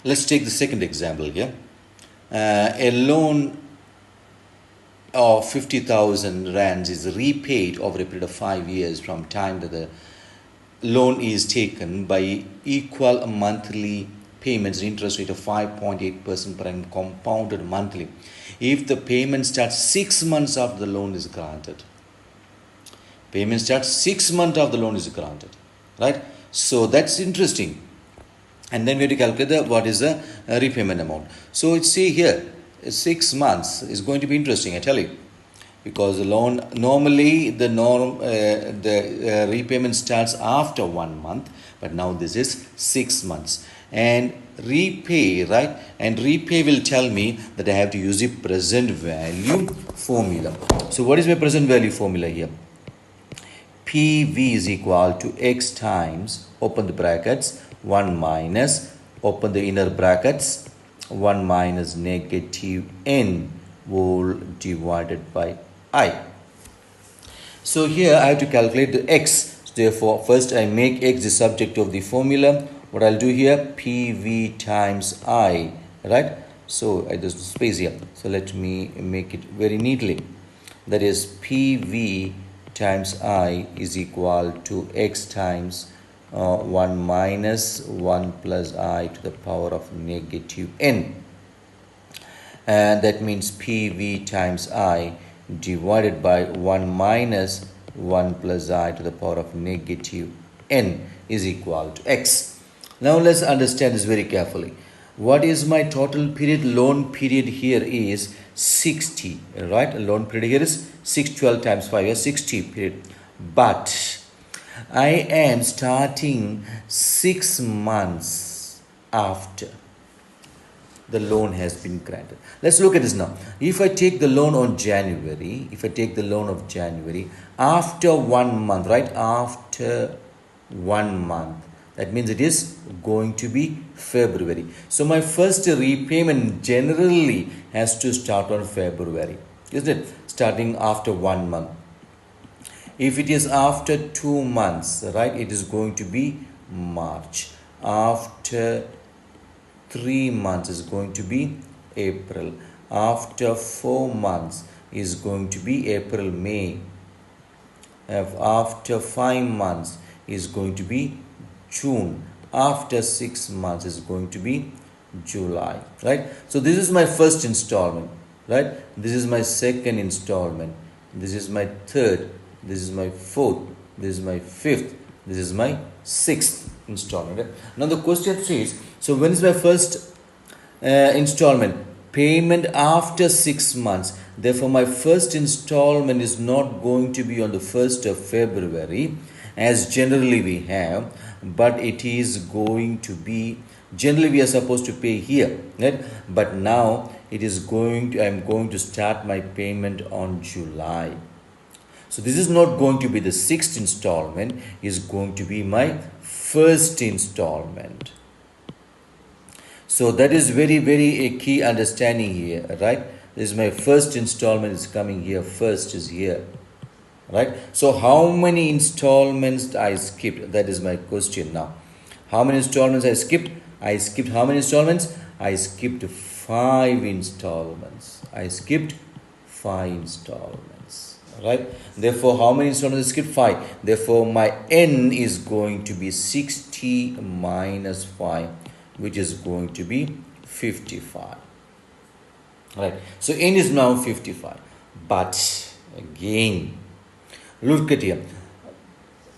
Let's take the second example here. A loan of 50,000 rands is repaid over a period of 5 years from time that the loan is taken by equal monthly payments at interest rate of 5.8% per annum compounded monthly if the payment starts 6 months after the loan is granted. Payment starts 6 months after the loan is granted, right? So that's interesting. And then we have to calculate what is the repayment amount. So it's see here 6 months is going to be interesting, I tell you, because the loan normally the repayment starts after 1 month, but now this is 6 months. And repay, right? And repay will tell me that I have to use the present value formula. So what is my present value formula here? PV is equal to x times, open the brackets, 1 minus, open the inner brackets, 1 minus negative n whole divided by I. So here I have to calculate the x. Therefore, first I make x the subject of the formula. What I'll do here, PV times I, right? So I just space here. So let me make it very neatly. That is PV times I is equal to x times 1 minus 1 plus I to the power of negative n. And that means PV times I divided by 1 minus 1 plus I to the power of negative n is equal to x. Now let's understand this very carefully. What is my total period? Loan period here is 60, right? Loan period here is 612 times 5 is 60 period. But I am starting 6 months after the loan has been granted. Let's look at this now. If I take the loan on January, after 1 month, right? After 1 month, that means it is going to be February. So my first repayment generally has to start on February, isn't it? Starting after 1 month. If it is after 2 months, right, it is going to be March. After 3 months is going to be April. After 4 months is going to be April, May. After 5 months is going to be June. After 6 months is going to be July, right? So this is my first installment, right? This is my second installment. This is my third. This is my fourth. This is my fifth. This is my sixth installment. Right? Now the question says, so when is my first installment? Payment after 6 months. Therefore, my first installment is not going to be on the 1st of February, as generally we have, but it is going to be, generally we are supposed to pay here, right? But now it is going to, I'm going to start my payment on July. So this is not going to be the sixth installment, is going to be my first installment. So that is very, very a key understanding here, right? This is my first installment is coming here, first is here, right? So how many installments I skipped? That is my question now. How many installments I skipped? I skipped how many installments? I skipped 5 installments. I skipped 5 installments, right? Therefore, how many installments I skipped? 5. Therefore, my n is going to be 60 minus 5, which is going to be 55. Right. So n is now 55. But again, look at here.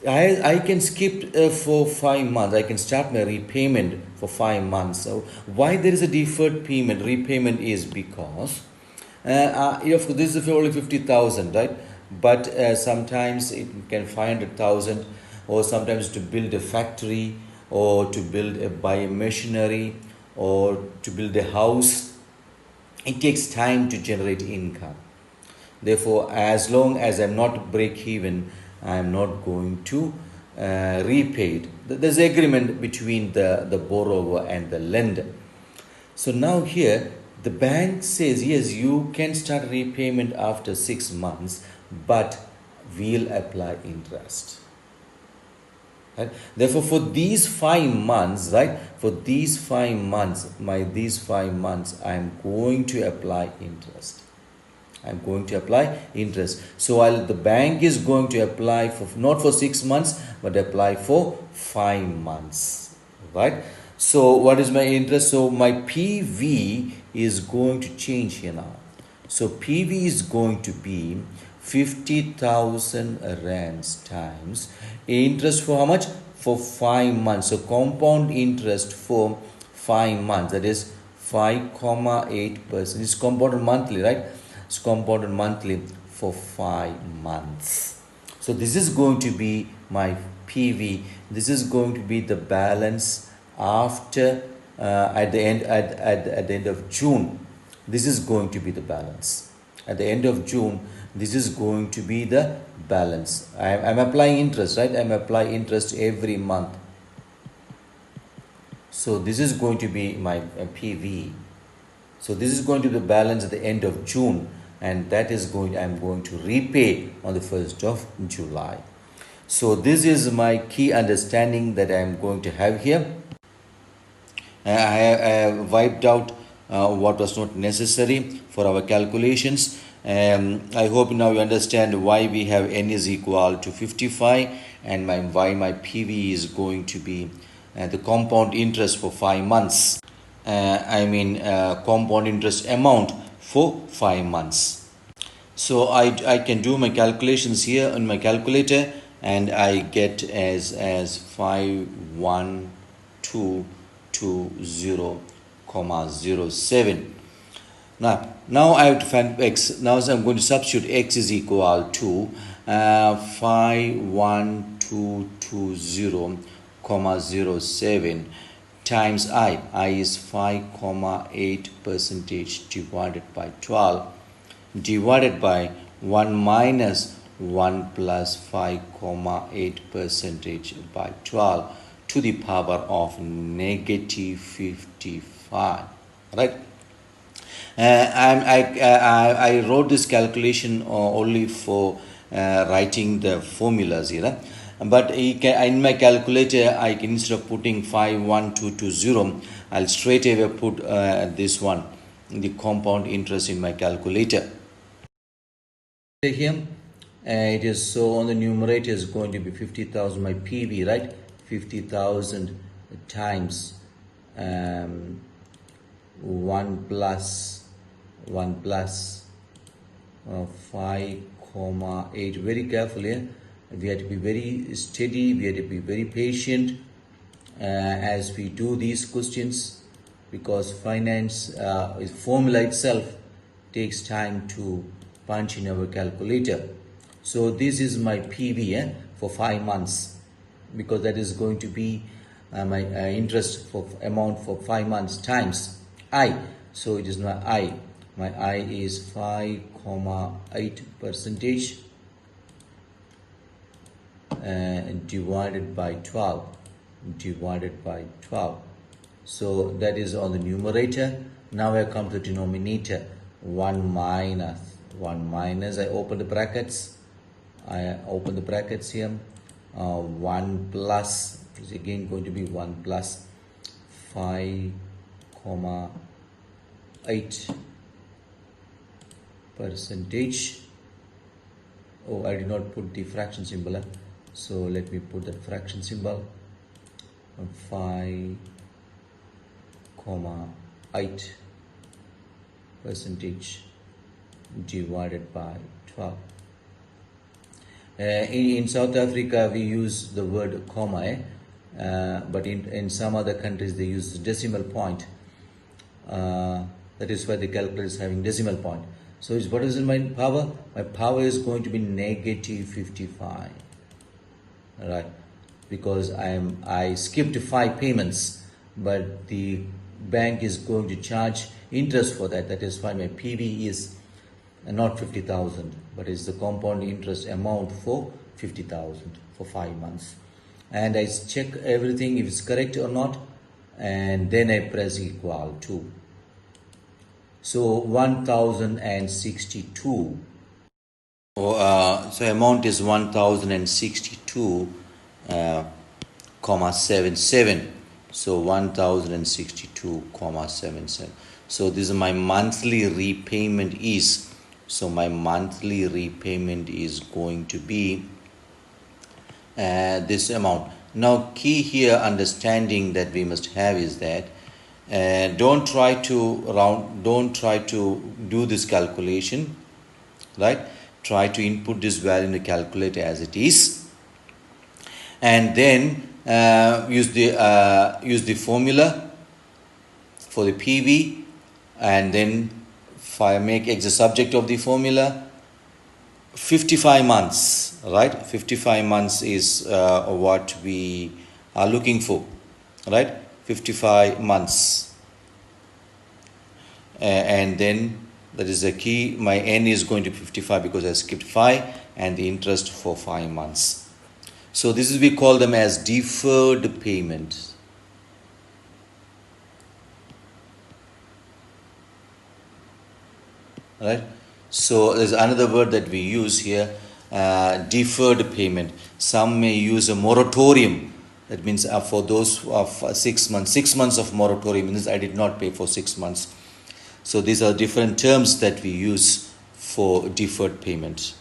I can skip for 5 months. I can start my repayment for 5 months. So why there is a deferred payment? Repayment is because this is only 50,000, right? But sometimes it can 500,000, or sometimes to build a factory, or to buy a machinery, or to build a house. It takes time to generate income. Therefore, as long as I'm not break even, I'm not going to repay it. There's agreement between the borrower and the lender. So now here, the bank says, yes, you can start repayment after 6 months, but we'll apply interest. Right? Therefore, for these 5 months, right? For these 5 months, I am going to apply interest. I'm going to apply interest. So the bank is going to apply for not for 6 months, but apply for 5 months. Right? So what is my interest? So my PV is going to change here now. So PV is going to be 50,000 rands times interest for how much? For 5 months. So compound interest for 5 months, that is 5,8%. It's compounded monthly, right? It's compounded monthly for 5 months. So this is going to be my PV. This is going to be the balance after at the end of June. This is going to be the balance. At the end of June, this is going to be the balance. I'm applying interest, right? I'm applying interest every month. So this is going to be my PV. So this is going to be the balance at the end of June, and that is I'm going to repay on the 1st of July. So this is my key understanding that I am going to have here. I have wiped out what was not necessary for our calculations. I hope now you understand why we have n is equal to 55 and why my PV is going to be the compound interest for 5 months. Compound interest amount for 5 months. So I can do my calculations here on my calculator, and I get as 51220,07. Now I have to find x. Now I'm going to substitute x is equal to 51220,07 times I is 5,8% divided by 12 divided by 1 minus 1 plus 5,8% by 12 to the power of negative 55. Right? I wrote this calculation only for writing the formulas here. But in my calculator, I can, instead of putting 51220, I'll straight away put this one, the compound interest, in my calculator. Here, it is so on the numerator is going to be 50,000, my PV, right? 50,000 times 1 plus 5,8. Very careful here. We have to be very steady. We have to be very patient as we do these questions, because finance formula itself takes time to punch in our calculator. So this is my PV for 5 months, because that is going to be my interest for amount for 5 months times I. So it is my I. My I is 5,8% divided by 12. So that is on the numerator. Now I come to the denominator. 1 minus, I open the brackets. here. 1 plus is again going to be 1 plus 5,8%. Oh, I did not put the fraction symbol. So let me put that fraction symbol. 5,8% divided by 12. In South Africa, we use the word comma, but in some other countries they use decimal point. That is why the calculator is having decimal point. So what is in my power? My power is going to be negative 55. Right? Because I skipped 5 payments, but the bank is going to charge interest for that. That is why my PV is not 50,000, but is the compound interest amount for 50,000 for 5 months. And I check everything if it's correct or not, and then I press equal to. So 1,062. So amount is 1,062 77. So 1062,77. So this is my monthly repayment is. So my monthly repayment is going to be this amount. Now, key here understanding that we must have is that don't try to do this calculation, right? Try to input this value in the calculator as it is, and then use the formula for the PV, and then make X the subject of the formula. 55 months, right? 55 months is what we are looking for, right? 55 months. And then that is the key. My N is going to be 55 because I skipped 5, and the interest for 5 months. So this is, we call them as deferred payments. Right? So there's another word that we use here, deferred payment. Some may use a moratorium. That means for those of 6 months. 6 months of moratorium means I did not pay for 6 months. So these are different terms that we use for deferred payments.